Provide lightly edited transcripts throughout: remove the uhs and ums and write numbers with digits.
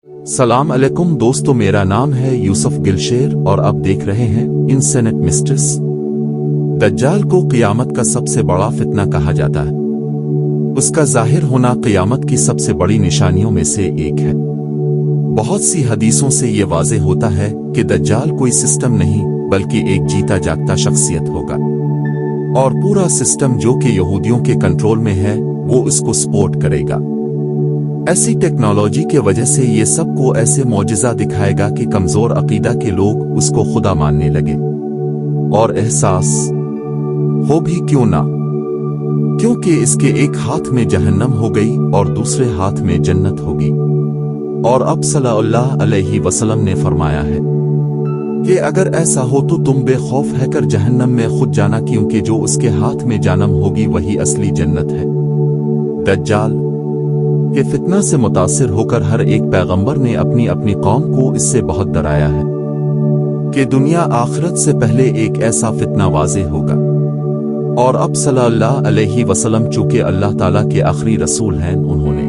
सलाम अलैकुम दोस्तों, मेरा नाम है यूसुफ गिलशेर और आप देख रहे हैं इंसेनेट मिस्ट्रेस। दज्जाल को क़ियामत का सबसे बड़ा फितना कहा जाता है। उसका जाहिर होना क़ियामत की सबसे बड़ी निशानियों में से एक है। बहुत सी हदीसों से ये वाज़ेह होता है कि दज्जाल कोई सिस्टम नहीं बल्कि एक जीता जागता शख्सियत होगा, और पूरा सिस्टम जो कि यहूदियों के कंट्रोल में है वो उसको सपोर्ट करेगा। ऐसी टेक्नोलॉजी के वजह से ये सबको ऐसे मौजिज़ा दिखाएगा कि कमज़ोर अकीदा के लोग उसको खुदा मानने लगे। और एहसास हो भी क्यों ना, क्योंकि इसके एक हाथ में जहन्नम हो गई और दूसरे हाथ में जन्नत होगी। और अब सल्लल्लाहु अलैहि वसल्लम ने फरमाया है कि अगर ऐसा हो तो तुम बेखौफ रहकर जहन्नम में खुद जाना, क्योंकि जो उसके हाथ में जानम होगी वही असली जन्नत है। दज्जाल के फितना से मुतासिर होकर हर एक पैगंबर ने अपनी अपनी कौम को इससे बहुत डराया है कि दुनिया आखिरत से पहले एक ऐसा फितना वाज़ेह होगा। और अब सल्लल्लाहु अलैहि वसल्लम चूंकि अल्लाह ताला के आखिरी रसूल हैं, उन्होंने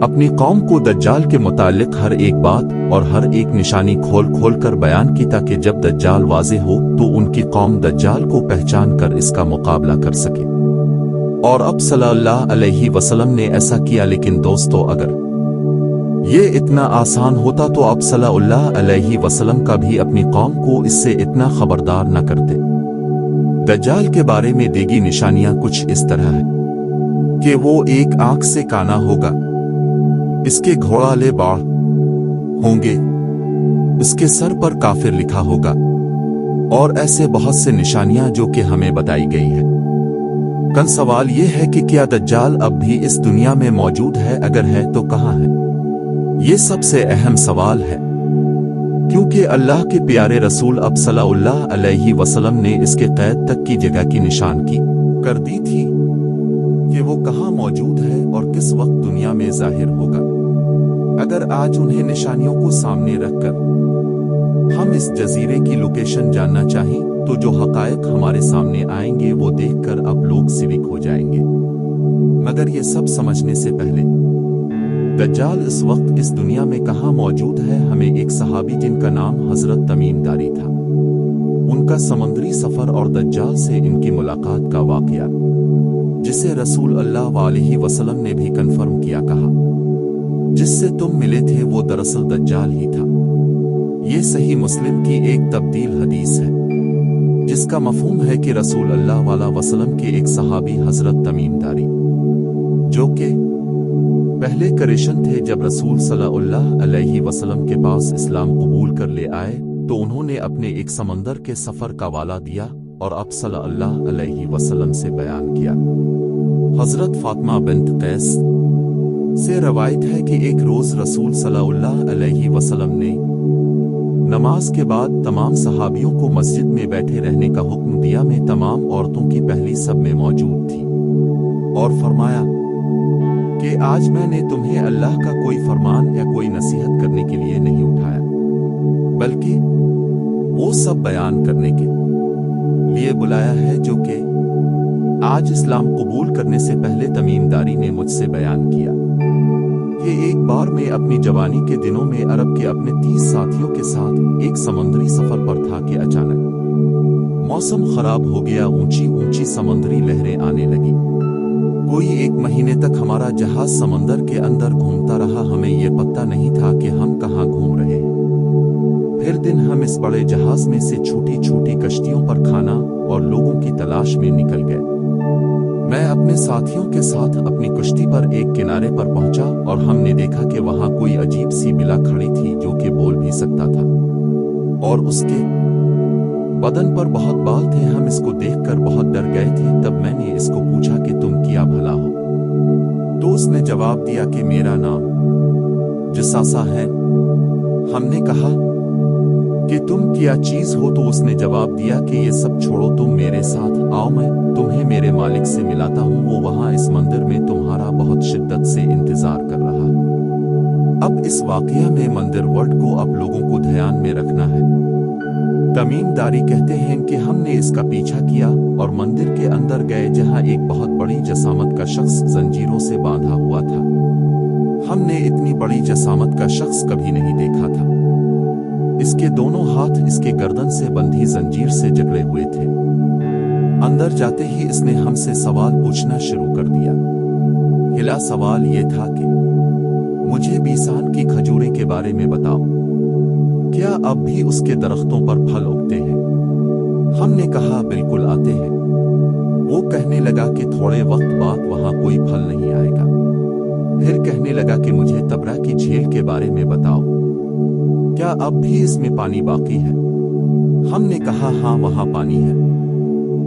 अपनी कौम को दज्जाल के मुतालिक हर एक बात और हर एक निशानी खोल खोल कर बयान की, ताकि जब दज्जाल वाज़ेह हो तो उनकी कौम दज्जाल को पहचान कर इसका मुकाबला कर सके। और अब सल्लल्लाहु अलैहि वसल्लम ने ऐसा किया। लेकिन दोस्तों, अगर ये इतना आसान होता तो अब सल्लल्लाहु अलैहि वसल्लम का भी अपनी कौम को इससे इतना खबरदार न करते। दज्जाल के बारे में देगी निशानियां कुछ इस तरह है कि वो एक आंख से काना होगा, इसके घोड़ाले बाढ़ होंगे, उसके सर पर काफिर लिखा होगा, और ऐसे बहुत से निशानियां जो कि हमें बताई गई है। कल सवाल ये है कि क्या दज्जाल अब भी इस दुनिया में मौजूद है? अगर है तो कहाँ है? ये सबसे अहम सवाल है, क्योंकि अल्लाह के प्यारे रसूल अब सल्लल्लाहु अलैहि वसल्लम ने इसके क़ैद तक की जगह की निशान की कर दी थी कि वो कहाँ मौजूद है और किस वक्त दुनिया में जाहिर होगा। अगर आज उन्हें निशानियों को सामने रखकर हम इस जजीरे की लोकेशन जानना चाहें तो जो हकायक हमारे सामने आएंगे वो देखकर अब लोग सिविक हो जाएंगे। मगर ये सब समझने से पहले दज्जाल इस वक्त इस दुनिया में कहाँ मौजूद है, हमें एक सहाबी जिनका नाम हजरत तमीम दारी था, उनका समुद्री सफर और दज्जाल से इनकी मुलाकात का वाकया, जिसे रसूल अल्लाह अलैहि वसल्लम ने भी कन्फर्म किया, कहा जिससे तुम मिले थे वो दरअसल दज्जाल ही था। ये सही मुस्लिम की एक तब्दील हदीस है जिसका मफहूम है कि रसूल अल्लाह अलैहि वसल्लम के एक सहाबी हजरत तमीम दारी, जो कि पहले करेशन थे, जब रसूल सल्लल्लाहु अलैहि वसल्लम के पास इस्लाम कबूल कर ले आए तो उन्होंने अपने एक समंदर के सफर का वाला दिया और अब सल्लल्लाहु अलैहि वसल्लम से बयान किया। हजरत फातिमा बिन्त कैस से रवायत है कि एक रोज रसूल सल्लल्लाहु अलैहि वसल्लम ने नमाज के बाद तमाम सहाबियों को मस्जिद में बैठे रहने का हुक्म दिया। मैं तमाम औरतों की पहली सब में मौजूद थी और फरमाया कि आज मैंने तुम्हें अल्लाह का कोई फरमान या कोई नसीहत करने के लिए नहीं उठाया, बल्कि वो सब बयान करने के लिए बुलाया है जो कि आज इस्लाम कबूल करने से पहले तमीमदारी ने मुझसे बयान किया कि एक बार मैं अपनी जवानी के दिनों में अरब के अपने 30 साथियों के साथ एक समुद्री सफर पर था कि अचानक मौसम खराब हो गया, ऊंची ऊंची समुद्री लहरें आने लगी। कोई 1 महीने तक हमारा जहाज समंदर के अंदर घूमता रहा, हमें ये पता नहीं था कि हम कहाँ घूम रहे हैं। फिर दिन हम इस बड़े जहाज में से छोटी छोटी कश्तियों पर खाना और लोगों की तलाश में निकल गए। मैं अपने साथियों के साथ अपनी कश्ती पर एक किनारे पर पहुंचा और हमने देखा कि वहां कोई अजीब सी बिला खड़ी थी जो कि बोल भी सकता था और उसके बदन पर बहुत बाल थे। हम इसको देखकर बहुत डर गए थे। तब मैंने इसको पूछा कि तुम क्या भला हो? तो उसने जवाब दिया कि मेरा नाम जसासा है। हमने कहा कि तुम क्या चीज हो? तो उसने जवाब दिया कि ये सब छोड़ो, तुम मेरे साथ आओ, मैं तुम्हें मेरे मालिक से मिलाता हूँ। वो वहां इस मंदिर में तुम्हारा बहुत शिद्दत से इंतजार कर रहा है। अब इस वाकया में मंदिर वर्ड को अब लोगों को ध्यान में रखना है। तमीमदारी कहते हैं कि हमने इसका पीछा किया और मंदिर के अंदर गए, जहां एक बहुत बड़ी जसामत का शख्स जंजीरों से बांधा हुआ था। हमने इतनी बड़ी जसामत का शख्स कभी नहीं देखा था। इसके दोनों हाथ इसके गर्दन से बंधी जंजीर से जकड़े हुए थे। अंदर जाते ही इसने हमसे सवाल पूछना शुरू कर दिया। पहला सवाल ये था कि मुझे बीसान की खजूरें के बारे में बताओ, क्या अब भी उसके दरख्तों पर फल उगते हैं? हमने कहा बिल्कुल आते हैं। वो कहने लगा कि थोड़े वक्त बाद वहां कोई फल नहीं आएगा। फिर कहने लगा कि मुझे तबरा की झील के बारे में बताओ, क्या अब भी इसमें पानी बाकी है? हमने कहा हाँ वहां पानी है।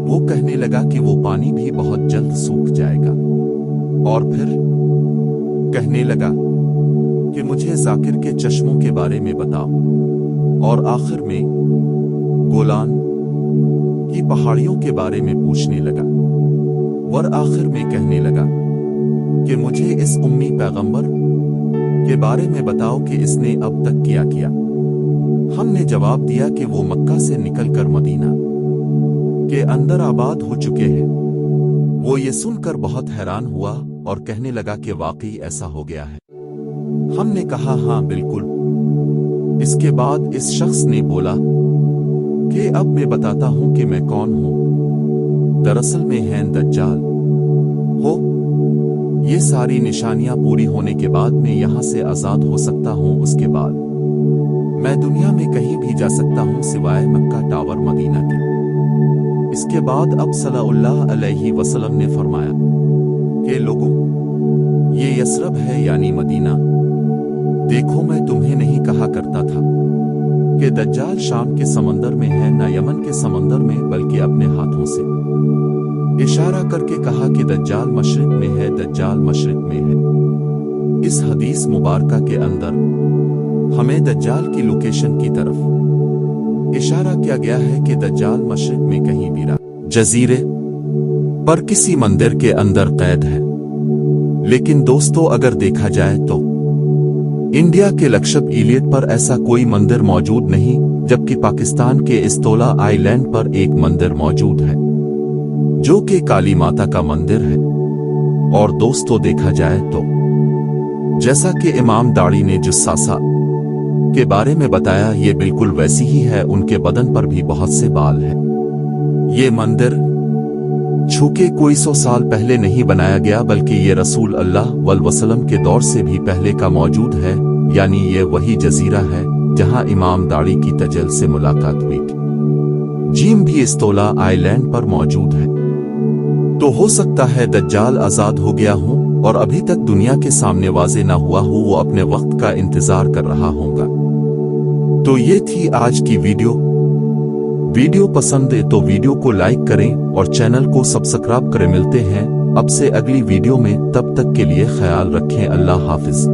वो कहने लगा कि वो पानी भी बहुत जल्द सूख जाएगा। और फिर कहने लगा कि मुझे जाकिर के चश्मों के बारे में बताओ। और आखिर में गोलान की पहाड़ियों के बारे में पूछने लगा। और आखिर में कहने लगा कि मुझे इस उम्मी पैगंबर के बारे में बताओ कि इसने अब तक क्या किया। हमने जवाब दिया कि वो मक्का से निकलकर मदीना के अंदर आबाद हो चुके हैं। वो ये सुनकर बहुत हैरान हुआ और कहने लगा कि वाकई ऐसा हो गया है। हमने कहा हाँ बिल्कुल। इसके बाद इस शख्स ने बोला कि अब मैं बताता हूं कि मैं कौन हूं। दरअसल मैं हैं दज्जाल हो। ये सारी निशानियां पूरी होने के बाद मैं यहां से आजाद हो सकता हूं। उसके बाद मैं दुनिया में कहीं भी जा सकता हूं सिवाय मक्का टावर मदीना के। इसके बाद अब सल्लल्लाहु अलैहि वसल्लम ने फरमाया कि लोगों, ये यसरब है यानी मदीना। देखो मैं तुम्हें नहीं कहा करता था कि दज्जाल शाम के समंदर में है, न यमन के समंदर में, बल्कि अपने हाथों से इशारा करके कहा कि दज्जाल मशरिक में है, दज्जाल मशरिक में है। इस हदीस मुबारका के अंदर हमें दज्जाल की लोकेशन की तरफ इशारा किया गया है कि दज्जाल मशरिक में कहीं भी जजीरे पर किसी मंदिर के अंदर कैद है। लेकिन दोस्तों अगर देखा जाए तो इंडिया के लक्षद्वीप इलियट पर ऐसा कोई मंदिर मौजूद नहीं, जबकि पाकिस्तान के इस्तोला आइलैंड पर एक मंदिर मौजूद है जो कि काली माता का मंदिर है। और दोस्तों देखा जाए तो जैसा कि इमाम दाढ़ी ने जुस्सासा के बारे में बताया, ये बिल्कुल वैसी ही है। उनके बदन पर भी बहुत से बाल हैं। ये मंदिर छूके कोई 100 साल पहले नहीं बनाया गया, बल्कि ये रसूल अल्लाह वसल्लम के दौर से भी पहले का मौजूद है। यानी ये वही जजीरा है जहां इमाम दाढ़ी की तजल से मुलाकात हुई थी। जीम भी इस्तोला आइलैंड पर मौजूद है। तो हो सकता है दज्जाल आजाद हो गया हो और अभी तक दुनिया के सामने वाजे ना हुआ हो, वो अपने वक्त का इंतजार कर रहा होगा। तो ये थी आज की वीडियो पसंद है तो वीडियो को लाइक करें और चैनल को सब्सक्राइब करें। मिलते हैं अब से अगली वीडियो में, तब तक के लिए ख्याल रखें। अल्लाह हाफिज।